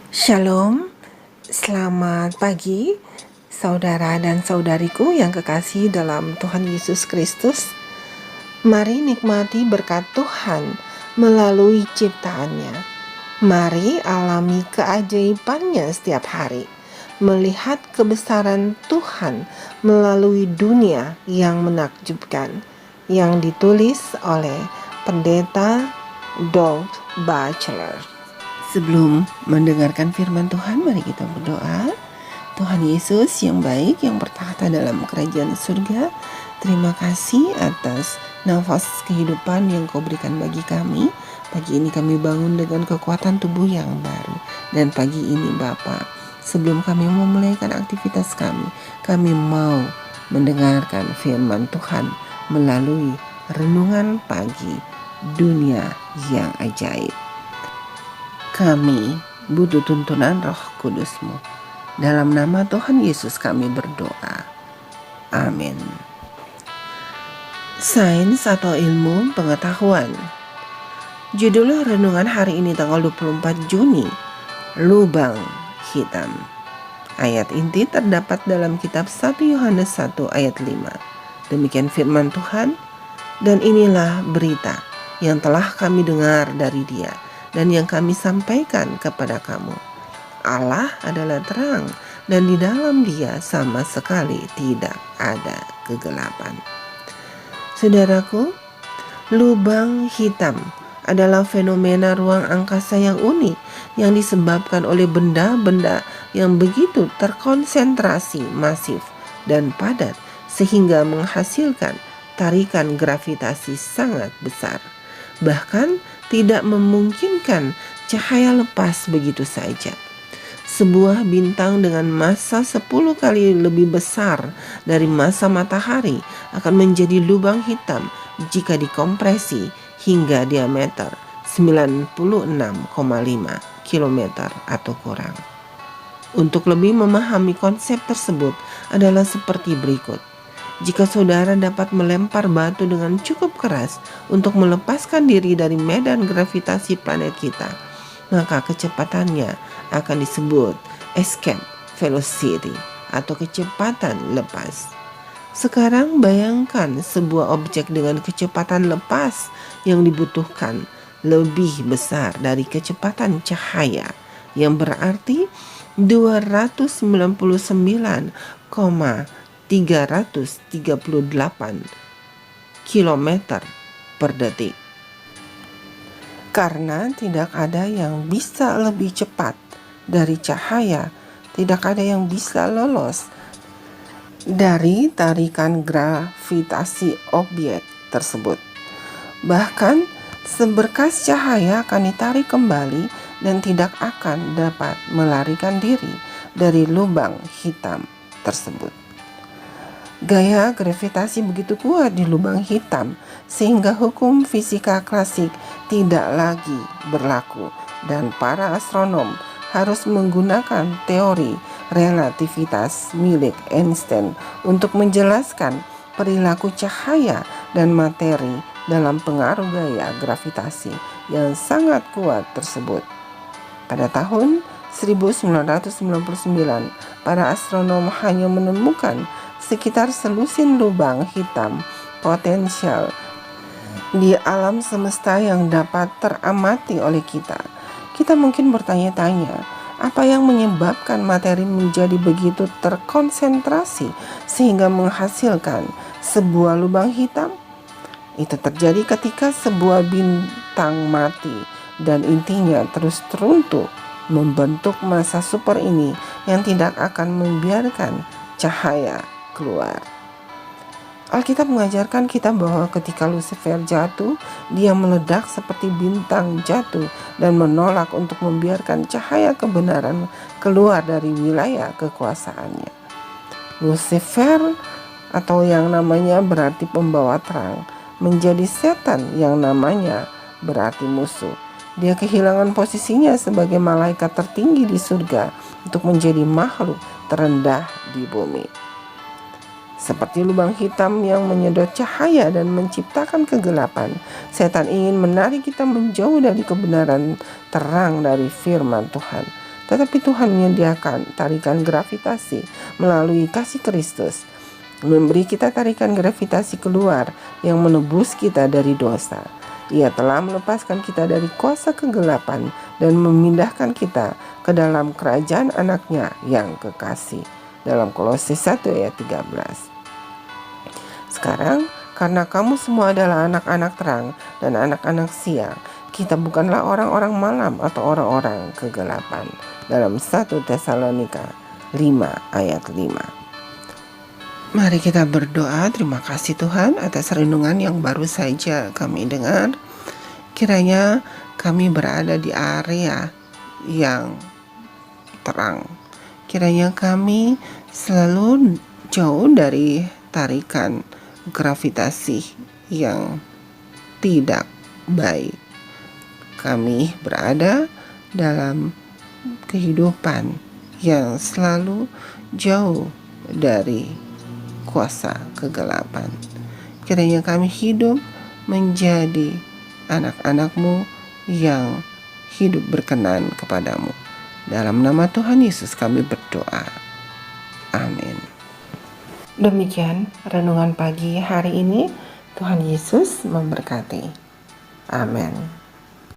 Shalom, selamat pagi saudara dan saudariku yang kekasih dalam Tuhan Yesus Kristus. Mari nikmati berkat Tuhan melalui ciptaannya. Mari alami keajaibannya setiap hari. Melihat kebesaran Tuhan melalui dunia yang menakjubkan. Yang ditulis oleh Pendeta Doug Batchelor. Sebelum mendengarkan firman Tuhan, mari kita berdoa. Tuhan Yesus yang baik, yang bertahta dalam kerajaan surga, terima kasih atas nafas kehidupan yang Kau berikan bagi kami. Pagi ini kami bangun dengan kekuatan tubuh yang baru. Dan pagi ini Bapa, sebelum kami memulaikan aktivitas kami mau mendengarkan firman Tuhan melalui renungan pagi dunia yang ajaib. Kami butuh tuntunan Roh Kudus-Mu. Dalam nama Tuhan Yesus kami berdoa. Amin. Sains atau ilmu pengetahuan. Judul renungan hari ini tanggal 24 Juni, Lubang Hitam. Ayat inti terdapat dalam kitab 1 Yohanes 1 ayat 5. Demikian firman Tuhan, dan inilah berita yang telah kami dengar dari Dia dan yang kami sampaikan kepada kamu. Allah adalah terang, dan di dalam Dia sama sekali tidak ada kegelapan. Saudaraku, lubang hitam adalah fenomena ruang angkasa yang unik yang disebabkan oleh benda-benda yang begitu terkonsentrasi masif dan padat sehingga menghasilkan tarikan gravitasi sangat besar. Bahkan tidak memungkinkan cahaya lepas begitu saja. Sebuah bintang dengan massa 10 kali lebih besar dari massa matahari akan menjadi lubang hitam jika dikompresi hingga diameter 96,5 km atau kurang. Untuk lebih memahami konsep tersebut adalah seperti berikut. Jika saudara dapat melempar batu dengan cukup keras untuk melepaskan diri dari medan gravitasi planet kita, maka kecepatannya akan disebut escape velocity atau kecepatan lepas. Sekarang bayangkan sebuah objek dengan kecepatan lepas yang dibutuhkan lebih besar dari kecepatan cahaya, yang berarti 299,338 km per detik. Karena tidak ada yang bisa lebih cepat dari cahaya, tidak ada yang bisa lolos dari tarikan gravitasi objek tersebut. Bahkan seberkas cahaya akan ditarik kembali dan tidak akan dapat melarikan diri dari lubang hitam tersebut. Gaya gravitasi begitu kuat di lubang hitam sehingga hukum fisika klasik tidak lagi berlaku dan para astronom harus menggunakan teori relativitas milik Einstein untuk menjelaskan perilaku cahaya dan materi dalam pengaruh gaya gravitasi yang sangat kuat tersebut. Pada tahun 1999, para astronom hanya menemukan sekitar selusin lubang hitam potensial di alam semesta yang dapat teramati oleh kita. Kita mungkin bertanya-tanya, apa yang menyebabkan materi menjadi begitu terkonsentrasi sehingga menghasilkan sebuah lubang hitam? Itu terjadi ketika sebuah bintang mati dan intinya terus runtuh, membentuk massa super ini yang tidak akan membiarkan cahaya keluar. Alkitab mengajarkan kita bahwa ketika Lucifer jatuh, dia meledak seperti bintang jatuh dan menolak untuk membiarkan cahaya kebenaran keluar dari wilayah kekuasaannya. Lucifer atau yang namanya berarti pembawa terang, menjadi setan yang namanya berarti musuh. Dia kehilangan posisinya sebagai malaikat tertinggi di surga untuk menjadi makhluk terendah di bumi. Seperti lubang hitam yang menyedot cahaya dan menciptakan kegelapan, setan ingin menarik kita menjauh dari kebenaran terang dari firman Tuhan. tetapi Tuhan menyediakan tarikan gravitasi melalui kasih Kristus, memberi kita tarikan gravitasi keluar yang menebus kita dari dosa. Ia telah melepaskan kita dari kuasa kegelapan dan memindahkan kita ke dalam kerajaan anaknya yang kekasih. Dalam Kolose 1 ayat 13. Sekarang, karena kamu semua adalah anak-anak terang dan anak-anak siang, kita bukanlah orang-orang malam atau orang-orang kegelapan. Dalam 1 Tesalonika 5 ayat 5. Mari kita berdoa. Terima kasih Tuhan atas renungan yang baru saja kami dengar. Kiranya kami berada di area yang terang. Kiranya kami selalu jauh dari tarikan gravitasi yang tidak baik. Kami berada dalam kehidupan yang selalu jauh dari kuasa kegelapan. Kiranya kami hidup menjadi anak-anak-Mu yang hidup berkenan kepadamu. Dalam nama Tuhan Yesus kami berdoa. Amin. Demikian renungan pagi hari ini. Tuhan Yesus memberkati. Amin.